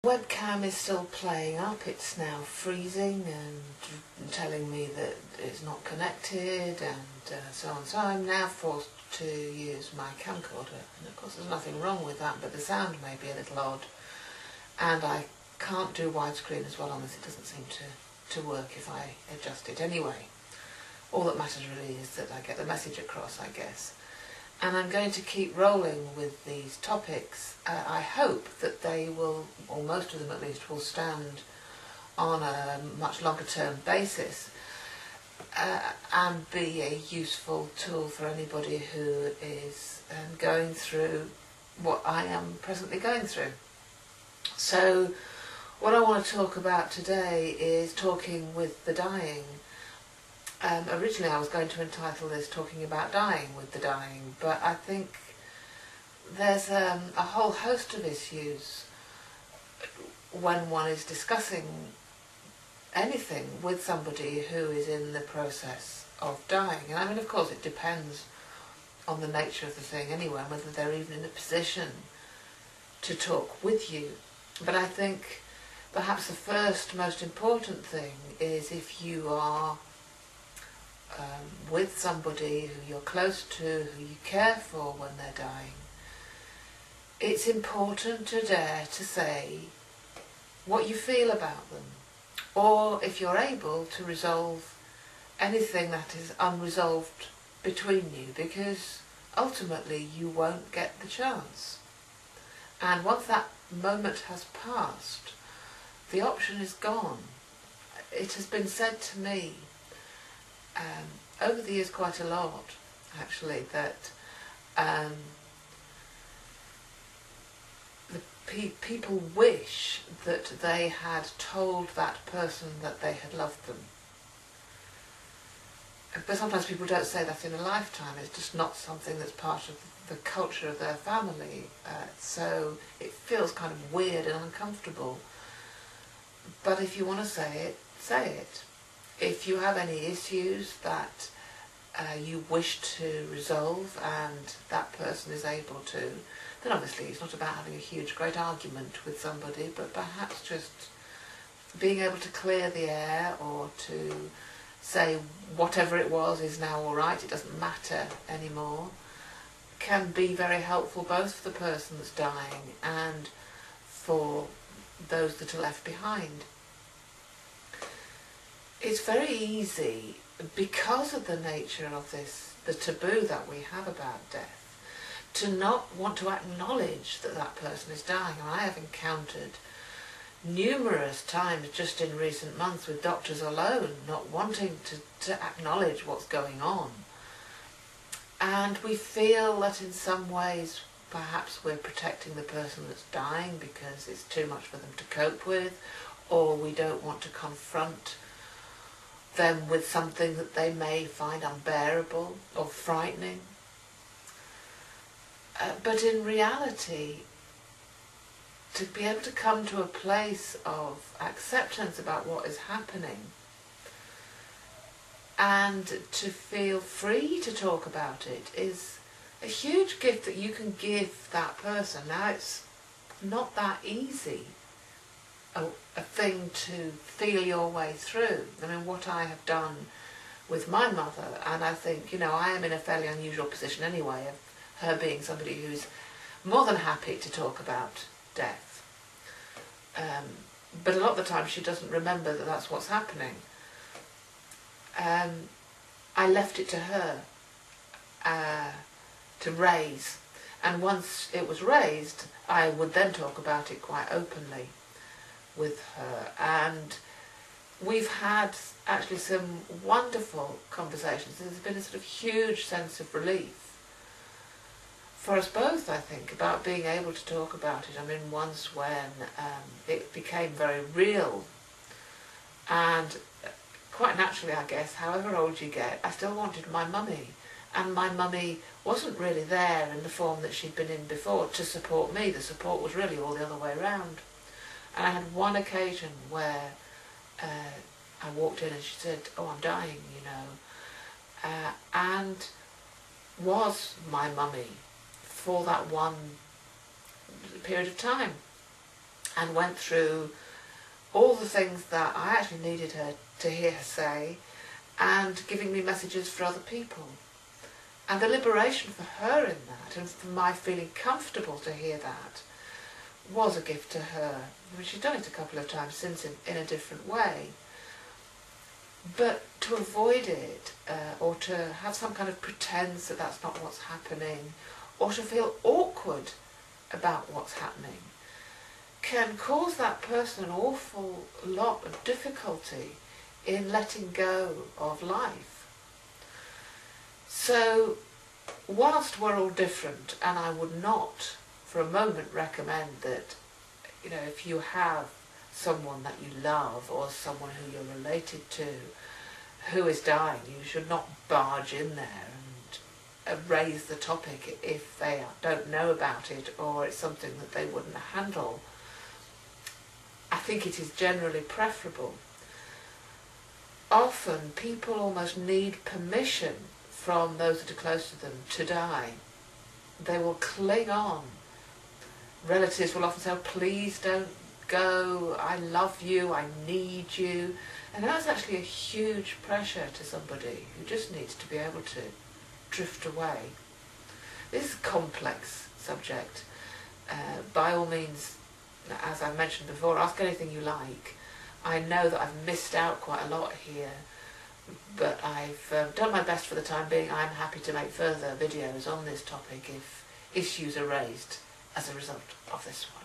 Webcam is still playing up. It's now freezing and telling me that it's not connected and so on. So I'm now forced to use my camcorder. And of course there's nothing wrong with that, but the sound may be a little odd. And I can't do widescreen as well on this. It doesn't seem to work if I adjust it anyway. All that matters really is that I get the message across, I guess. And I'm going to keep rolling with these topics. I hope that they will, or most of them at least, will stand on a much longer term basis and be a useful tool for anybody who is going through what I am presently going through. So what I want to talk about today is talking with the dying. Originally I was going to entitle this Talking About Dying with the Dying, but I think there's a whole host of issues when one is discussing anything with somebody who is in the process of dying. And I mean, of course it depends on the nature of the thing anyway, and whether they're even in a position to talk with you. But I think perhaps the first most important thing is if you are with somebody who you're close to, who you care for when they're dying, it's important to dare to say what you feel about them, or if you're able to resolve anything that is unresolved between you, because ultimately you won't get the chance. And once that moment has passed, the option is gone. It has been said to me over the years quite a lot, actually, that people wish that they had told that person that they had loved them. But sometimes people don't say that in a lifetime. It's just not something that's part of the culture of their family. So it feels kind of weird and uncomfortable. But if you want to say it, say it. If you have any issues that you wish to resolve and that person is able to, then obviously it's not about having a huge great argument with somebody, but perhaps just being able to clear the air, or to say whatever it was is now all right, it doesn't matter anymore, can be very helpful both for the person that's dying and for those that are left behind. It's very easy, because of the nature of this, the taboo that we have about death, to not want to acknowledge that that person is dying. And I have encountered numerous times just in recent months with doctors alone not wanting to acknowledge what's going on. And we feel that in some ways perhaps we're protecting the person that's dying because it's too much for them to cope with, or we don't want to confront them with something that they may find unbearable or frightening. But in reality, to be able to come to a place of acceptance about what is happening and to feel free to talk about it is a huge gift that you can give that person. Now, it's not that easy a thing to feel your way through. I mean, what I have done with my mother, and I think, I am in a fairly unusual position anyway, of her being somebody who's more than happy to talk about death. But a lot of the time she doesn't remember that that's what's happening. I left it to her to raise, and once it was raised, I would then talk about it quite openly with her, and we've had actually some wonderful conversations. There's been a sort of huge sense of relief for us both, I think, about being able to talk about it. I mean, once when it became very real, and quite naturally, I guess, however old you get, I still wanted my mummy, and my mummy wasn't really there in the form that she'd been in before to support me. The support was really all the other way around. And I had one occasion where I walked in and she said, "Oh, I'm dying, and was my mummy for that one period of time. and went through all the things that I actually needed her to hear her say, and giving me messages for other people. And the liberation for her in that, and for my feeling comfortable to hear that, was a gift to her. I mean, she's done it a couple of times since in a different way. But to avoid it, or to have some kind of pretense that that's not what's happening, or to feel awkward about what's happening, can cause that person an awful lot of difficulty in letting go of life. So, whilst we're all different, and I would not for a moment recommend that, you know, if you have someone that you love or someone who you're related to who is dying, you should not barge in there and raise the topic if they don't know about it or it's something that they wouldn't handle. I think it is generally preferable. Often people almost need permission from those that are close to them to die. They will cling on. Relatives will often say, oh, please don't go, I love you, I need you. And that's actually a huge pressure to somebody who just needs to be able to drift away. This is a complex subject. By all means, as I mentioned before, ask anything you like. I know that I've missed out quite a lot here, but I've done my best for the time being. I'm happy to make further videos on this topic if issues are raised as a result of this one.